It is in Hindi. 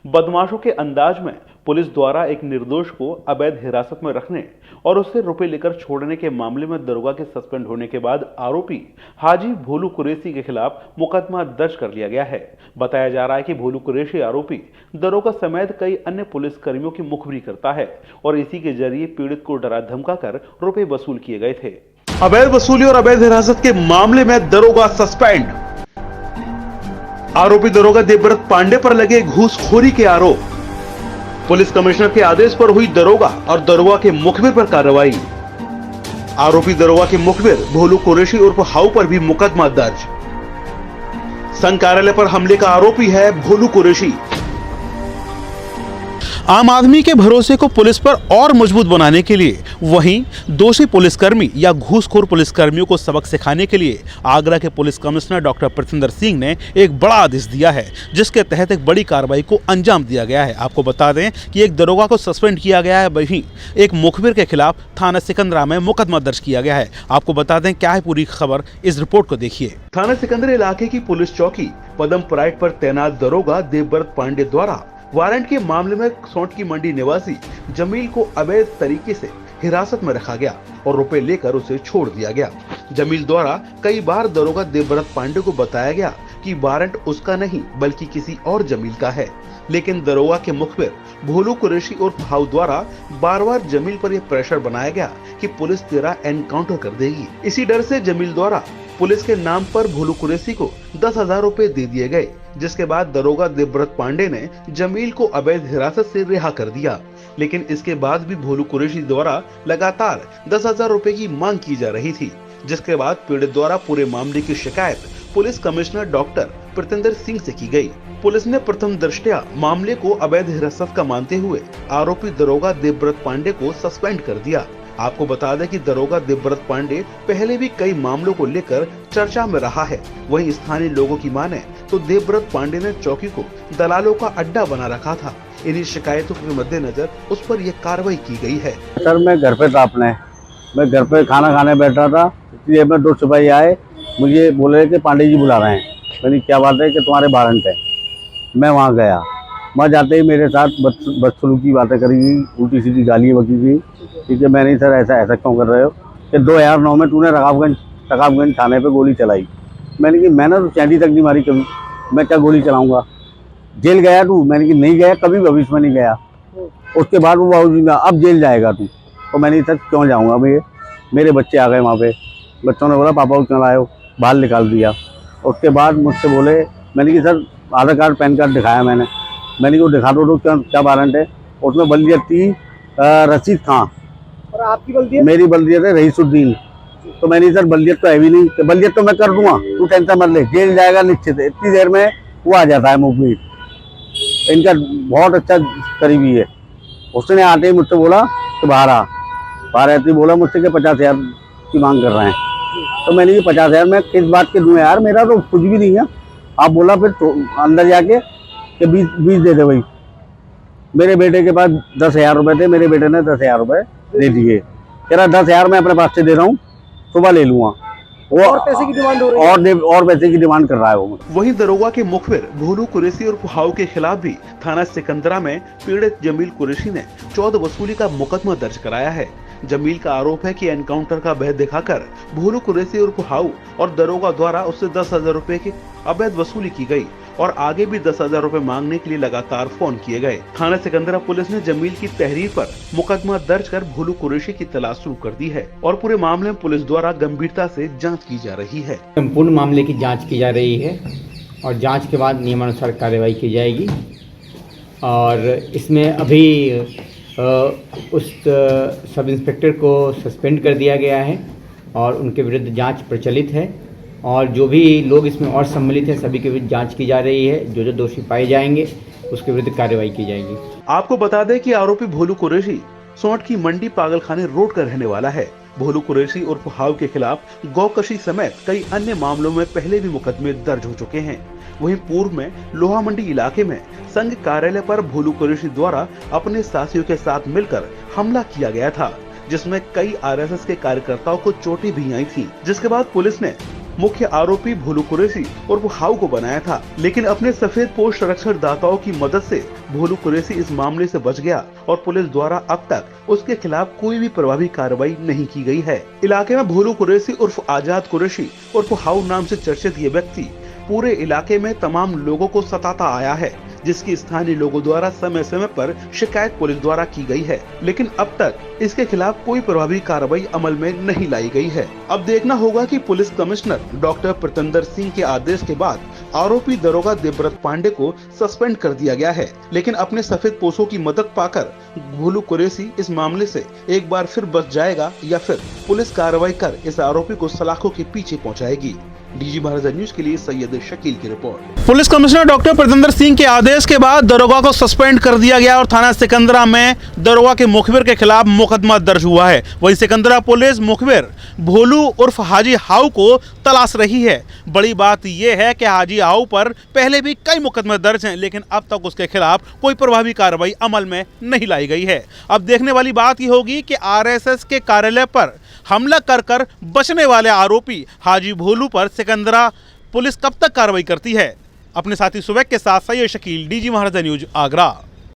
बदमाशों के अंदाज में पुलिस द्वारा एक निर्दोष को अवैध हिरासत में रखने और उससे रुपए लेकर छोड़ने के मामले में दरोगा के सस्पेंड होने के बाद आरोपी हाजी भोलू कुरैशी के खिलाफ मुकदमा दर्ज कर लिया गया है। बताया जा रहा है कि भोलू कुरैशी आरोपी दरोगा समेत कई अन्य पुलिस कर्मियों की मुखबिरी करता है और इसी के जरिए पीड़ित को डरा धमकाकर रुपए वसूल किए गए थे। अवैध वसूली और अवैध हिरासत के मामले में दरोगा सस्पेंड। आरोपी दरोगा देवव्रत पांडे पर लगे घूसखोरी के आरोप। पुलिस कमिश्नर के आदेश पर हुई दरोगा और दरोगा के मुखबिर पर कार्रवाई। आरोपी दरोगा के मुखबिर भोलू कुरैशी उर्फ हाउ पर भी मुकदमा दर्ज। संघ कार्यालय पर हमले का आरोपी है भोलू कुरैशी। आम आदमी के भरोसे को पुलिस पर और मजबूत बनाने के लिए वहीं दोषी पुलिसकर्मी या घूसखोर पुलिसकर्मियों को सबक सिखाने के लिए आगरा के पुलिस कमिश्नर डॉक्टर प्रत्येंद्र सिंह ने एक बड़ा आदेश दिया है, जिसके तहत एक बड़ी कार्रवाई को अंजाम दिया गया है। आपको बता दें कि एक दरोगा को सस्पेंड किया गया है, वहीं एक मुखबिर के खिलाफ थाना सिकंदरा में मुकदमा दर्ज किया गया है। आपको बता दें क्या है पूरी खबर, इस रिपोर्ट को देखिए। थाना सिकंदरा इलाके की पुलिस चौकी पदम पराइट पर तैनात दरोगा देवव्रत पांडे द्वारा वारंट के मामले में सौंठ की मंडी निवासी जमील को अवैध तरीके से हिरासत में रखा गया और रुपए लेकर उसे छोड़ दिया गया। जमील द्वारा कई बार दरोगा देवव्रत पांडे को बताया गया कि वारंट उसका नहीं बल्कि किसी और जमील का है, लेकिन दरोगा के मुखबिर भोलू कुरैशी उर्फ हाउ द्वारा बार बार जमील पर यह प्रेशर बनाया गया कि पुलिस तेरा एनकाउंटर कर देगी। इसी डर से जमील द्वारा पुलिस के नाम पर भोलू कुरैशी को 10,000 रुपए दे दिए गए, जिसके बाद दरोगा देवव्रत पांडे ने जमील को अवैध हिरासत से रिहा कर दिया। लेकिन इसके बाद भी भोलू कुरैशी द्वारा लगातार 10,000 रुपए की मांग की जा रही थी, जिसके बाद पीड़ित द्वारा पूरे मामले की शिकायत पुलिस कमिश्नर डॉक्टर प्रत्येंद्र सिंह से की गई। पुलिस ने प्रथम दृष्टया मामले को अवैध हिरासत का मानते हुए आरोपी दरोगा देवव्रत पांडे को सस्पेंड कर दिया। आपको बता दें कि दरोगा देवव्रत पांडे पहले भी कई मामलों को लेकर चर्चा में रहा है। वहीं स्थानीय लोगों की माने तो देवव्रत पांडे ने चौकी को दलालों का अड्डा बना रखा था। इन्हीं शिकायतों के मद्देनजर उस पर यह कार्रवाई की गई है। सर मैं घर पे था अपने, मैं घर पे खाना खाने बैठा था, इसलिए में 2 सिपाही आए, मुझे बोले कि पांडे जी बुला रहे हैं। मैंने क्या बात है कि तुम्हारे वारंट है। मैं वहाँ गया, वहाँ जाते ही मेरे साथ बदसलूकी की बातें करी गई, उल्टी सीधी गालियाँ बकी गई। ठीक है, मैं नहीं सर ऐसा क्यों कर रहे हो कि 2009 में तूने रकाबगंज थाने पे गोली चलाई। मैंने कि मैंने तो चैंडी तक नहीं मारी कभी, मैं क्या गोली चलाऊंगा। जेल गया तू? मैंने कि नहीं गया, कभी भविष्य में नहीं गया। उसके बाद वो बाबूजी ने अब जेल जाएगा तू, तो मैंने सर क्यों जाऊँगा। मेरे बच्चे आ गए वहाँ पे, बच्चों ने बोला पापा को क्यों लाए हो, बाहर निकाल दिया। उसके बाद मुझसे बोले, मैंने कि सर आधार कार्ड पैन कार्ड दिखाया मैंने कि वो दिखा दो क्या वारंट है। उसमें बल्दियत थी रशीद खां और आपकी बल्दियत? मेरी बल्दियत है रईसुद्दीन। तो मैंने सर बल्दियत तो है भी नहीं, तो बल्दियत तो मैं कर दूंगा, तू टेंशन मत ले, जेल जाएगा निश्चित है। इतनी देर में वो आ जाता है मुखबिर, इनका बहुत अच्छा करीबी है। उसने आते ही मुझसे बोला कि बाहर आते ही बोला मुझसे कि 50,000 की मांग कर रहे हैं। तो मैंने ये 50,000 में किस बात के दूँ यार, मेरा तो कुछ भी नहीं है। आप बोला फिर तो अंदर जाके कि 20 दे दे भाई। मेरे बेटे के पास 10,000 रुपये थे, मेरे बेटे ने 10,000 रुपये दे दिए। कह रहा 10,000 मैं अपने पास से दे रहा हूँ, सुबह ले लूँगा। वो और पैसे की डिमांड हो रही है, और पैसे की डिमांड कर रहा है वो। वहीं दरोगा के मुखबिर भोलू कुरैशी और हाउ के खिलाफ भी थाना सिकंदरा में पीड़ित जमील कुरैशी ने 14 वसूली का मुकदमा दर्ज कराया है। जमील का आरोप है कि एनकाउंटर का भेद दिखाकर भोलू कुरैशी और हाउ और दरोगा द्वारा उससे 10,000 रुपए की अवैध वसूली की गई और आगे भी 10,000 रुपए मांगने के लिए लगातार फोन किए गए। थाना सिकंदरा पुलिस ने जमील की तहरीर पर मुकदमा दर्ज कर भोलू कुरैशी की तलाश शुरू कर दी है और पूरे मामले में पुलिस द्वारा गंभीरता से जांच की जा रही है। संपूर्ण मामले की जांच की जा रही है और जांच के बाद नियमानुसार कार्रवाई की जाएगी। और इसमें अभी उस सब इंस्पेक्टर को सस्पेंड कर दिया गया है और उनके विरुद्ध जांच प्रचलित है और जो भी लोग इसमें और सम्मिलित हैं सभी के विरुद्ध जांच की जा रही है। जो दोषी पाए जाएंगे उसके विरुद्ध कार्रवाई की जाएगी। आपको बता दें कि आरोपी भोलू कुरैशी सौंठ की मंडी पागलखाने रोड का रहने वाला है। भोलू कुरैशी उर्फ हाउ के खिलाफ गौकशी समेत कई अन्य मामलों में पहले भी मुकदमे दर्ज हो चुके हैं। वहीं पूर्व में लोहा मंडी इलाके में संघ कार्यालय पर भोलू कुरैशी द्वारा अपने साथियों के साथ मिलकर हमला किया गया था, जिसमें कई आरएसएस के कार्यकर्ताओं को चोटें भी आई थी, जिसके बाद पुलिस ने मुख्य आरोपी भोलू कुरैशी और हाउ को बनाया था, लेकिन अपने सफेद पोश संरक्षण दाताओं की मदद से भोलू कुरैशी इस मामले से बच गया और पुलिस द्वारा अब तक उसके खिलाफ कोई भी प्रभावी कार्रवाई नहीं की गई है। इलाके में भोलू कुरैशी उर्फ आजाद कुरैशी उर्फ हाउ नाम से चर्चित ये व्यक्ति पूरे इलाके में तमाम लोगों को सताता आया है, जिसकी स्थानीय लोगों द्वारा समय समय पर शिकायत पुलिस द्वारा की गई है, लेकिन अब तक इसके खिलाफ कोई प्रभावी कार्रवाई अमल में नहीं लाई गई है। अब देखना होगा कि police commissioner doctor Pratandar Singh के आदेश के बाद आरोपी दरोगा देवव्रत पांडे को सस्पेंड कर दिया गया है, लेकिन अपने सफेद पोशों की मदद पाकर भोलू कुरैशी इस मामले से एक बार फिर बच जाएगा या फिर पुलिस कार्रवाई कर इस आरोपी को सलाखों के पीछे पहुंचाएगी। डीजी महाराजा न्यूज के लिए सैयद शकील की report. Police commissioner doctor Pratandar Singh के आदेश के बाद दरोगा को सस्पेंड कर दिया गया और थाना सिकंदरा में दरोगा के मुखबिर के खिलाफ मुकदमा दर्ज हुआ है। वहीं सिकंदरा पुलिस मुखबिर भोलू उर्फ हाजी हाउ को तलाश रही है। बड़ी बात यह है कि हाजी हाउ पर पहले भी कई मुकदमे दर्ज हैं, लेकिन अब तक उसके खिलाफ कोई प्रभावी कार्रवाई अमल में नहीं लाई गई है। अब देखने वाली बात यह होगी कि आरएसएस के कार्यालय पर हमला कर बचने वाले आरोपी हाजी भोलू पर सिकंदरा पुलिस कब तक कार्रवाई करती है। अपने साथी सुबैक के साथ सैयद शकील, डीजी महाराजा न्यूज, आगरा।